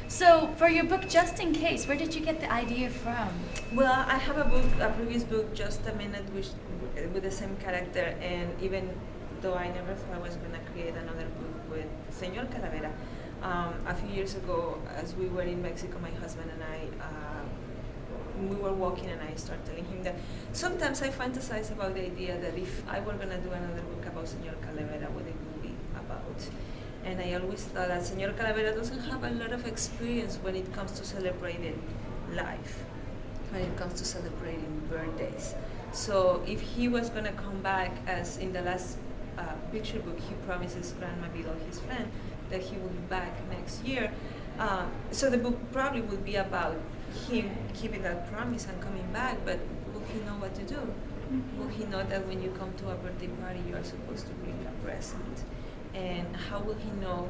So for your book, Just in Case, where did you get the idea from? Well, I have a previous book, Just a Minute, with the same character, and even though I never thought I was going to create another book with Senor Calavera, a few years ago, as we were in Mexico, my husband and I, we were walking, and I started telling him that sometimes I fantasize about the idea that if I were going to do another book about Senor Calavera, what it would be about. And I always thought that Senor Calavera doesn't have a lot of experience when it comes to celebrating life, when it comes to celebrating birthdays. So if he was going to come back, as in the last picture book, he promises Grandma Beadle, his friend, that he will be back next year. So the book probably would be about him keeping that promise and coming back, but will he know what to do? Will he know that when you come to a birthday party, you are supposed to bring a present? And how will he know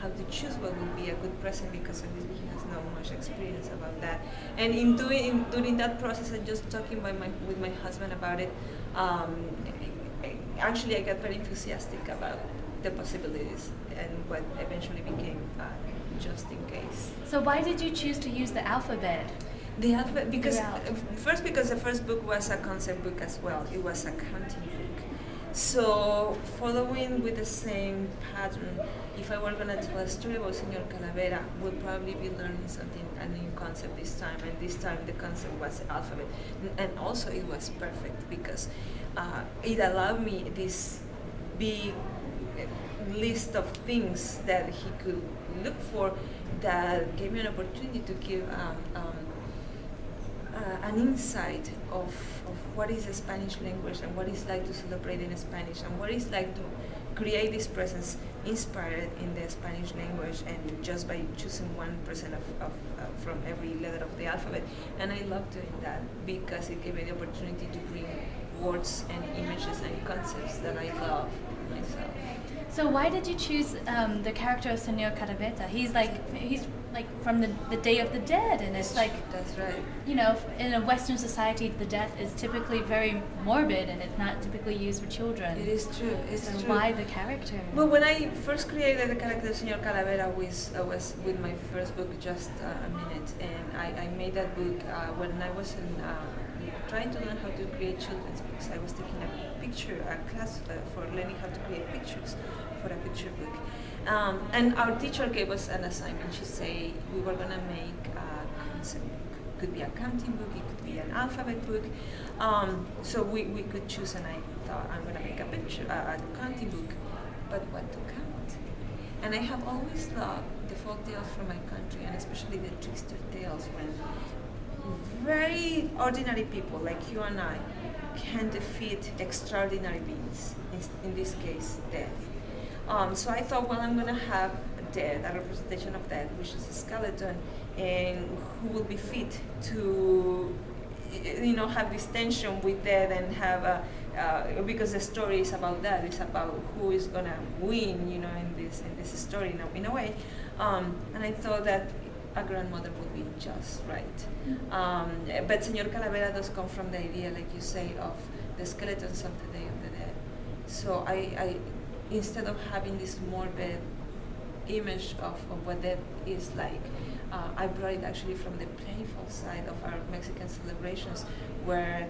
how to choose what would be a good present, because obviously he has not much experience about that. And during that process and just talking with my husband about it, actually I got very enthusiastic about the possibilities and what eventually became Just in Case. So why did you choose to use the alphabet? The alphabet, because because the first book was a concept book as well. It was a counting book. So following with the same pattern, if I were going to tell a story about Senor Calavera, we'll probably be learning something, a new concept this time, and this time the concept was alphabet. And also it was perfect because it allowed me this big list of things that he could look for, that gave me an opportunity to give an insight of what is the Spanish language and what it's like to celebrate in Spanish and what it's like to create this presence inspired in the Spanish language, and just by choosing 1% of from every letter of the alphabet. And I love doing that because it gave me the opportunity to bring words and images and concepts that I love myself. So why did you choose the character of Senor Calavera? He's like from the Day of the Dead, and it's like, that's right. You know, in a Western society, the death is typically very morbid, and it's not typically used for children. It is true. It's so true. Why the character? Well, when I first created the character of Senor Calavera, I was with my first book, Just a Minute, and I made that book when I was trying to learn how to create children's books. I was taking a class for learning how to create pictures for a picture book. And our teacher gave us an assignment. She said we were going to make a concept book. It could be a counting book, it could be an alphabet book. So we could choose, and I thought, I'm going to make a counting book, but what to count? And I have always loved the folk tales from my country, and especially the trickster tales, when very ordinary people like you and I can defeat extraordinary beings, in this case, death. So I thought, well, I'm going to have death, a representation of death, which is a skeleton, and who will be fit to, have this tension with death and have because the story is about that. It's about who is going to win, in this story, in a way. And I thought that a grandmother would be just right. But Senor Calavera does come from the idea, like you say, of the skeletons of the Day of the Dead. So I instead of having this morbid image of what death is like, I brought it actually from the playful side of our Mexican celebrations, where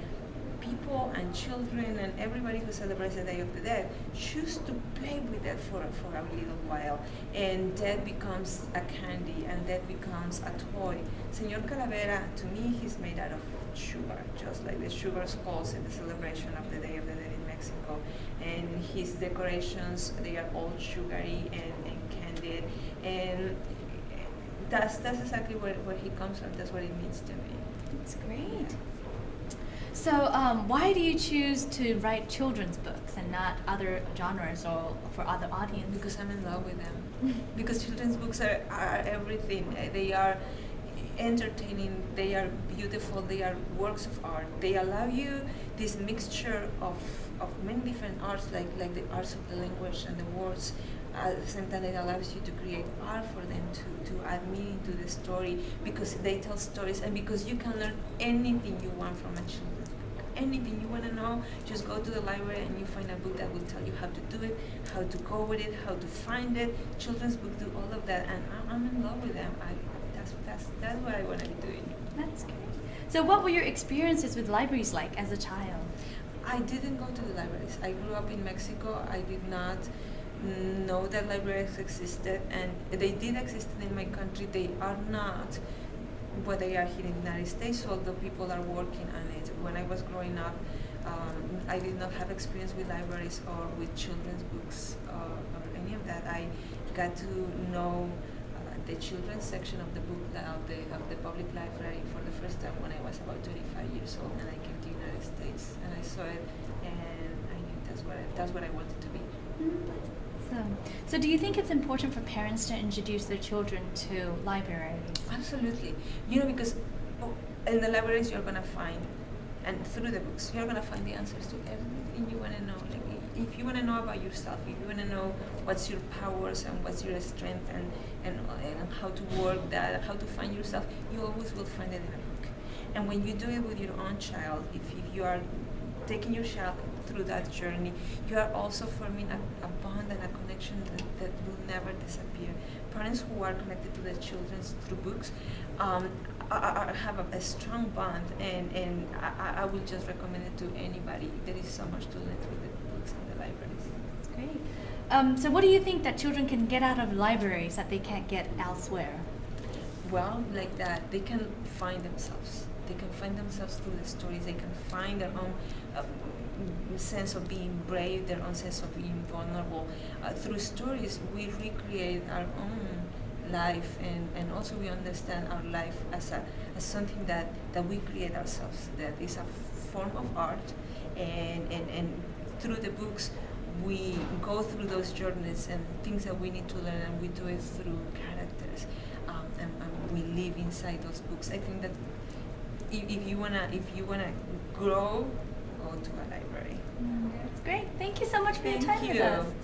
people and children and everybody who celebrates the Day of the Dead choose to play with it for a little while, and death becomes a candy, and death becomes a toy. Senor Calavera, to me, he's made out of sugar, just like the sugar skulls in the celebration of the Day of the Dead in Mexico. And his decorations, they are all sugary and candied, and that's exactly where he comes from. That's what it means to me. That's great. So why do you choose to write children's books and not other genres or for other audiences? Because I'm in love with them. Because children's books are everything. They are entertaining, they are beautiful, they are works of art. They allow you this mixture of many different arts, like the arts of the language and the words. At the same time, it allows you to create art for them to add meaning to the story, because they tell stories, and because you can learn anything you want from a children's book. Anything you want to know, just go to the library and you find a book that will tell you how to do it, how to go with it, how to find it. Children's books do all of that, and I'm in love with them. That's what I want to be doing. That's great. So what were your experiences with libraries like as a child? I didn't go to the libraries. I grew up in Mexico. I did not know that libraries existed, and they did exist in my country. They are not what they are here in the United States, although people are working on it. When I was growing up, I did not have experience with libraries or with children's books or any of that. I got to know the children's section of the book of the public library for the first time when I was about 25 years old, and I came to the United States and I saw it, and I knew that's what I wanted to be. Awesome. So do you think it's important for parents to introduce their children to libraries? Absolutely. Because in the libraries you're going to find, and through the books, you're going to find the answers to everything you want to know. Like, if you want to know about yourself, if you want to know what's your powers and what's your strength and how to work that, how to find yourself, you always will find it in a book. And when you do it with your own child, if you are taking your child through that journey, you are also forming a bond and a connection that will never disappear. Parents who are connected to their children through books have a strong bond, and I will just recommend it to anybody. There is so much to learn through the books in the libraries. That's great. So what do you think that children can get out of libraries that they can't get elsewhere? Well, like that, they can find themselves. They can find themselves through the stories. They can find their own sense of being brave, their own sense of being vulnerable. Through stories, we recreate our own life, and also we understand our life as something that we create ourselves, that is a form of art, and through the books, we go through those journeys and things that we need to learn, and we do it through characters, and we live inside those books. I think that if you wanna grow, go to a library. That's great. Thank you so much for your time with us.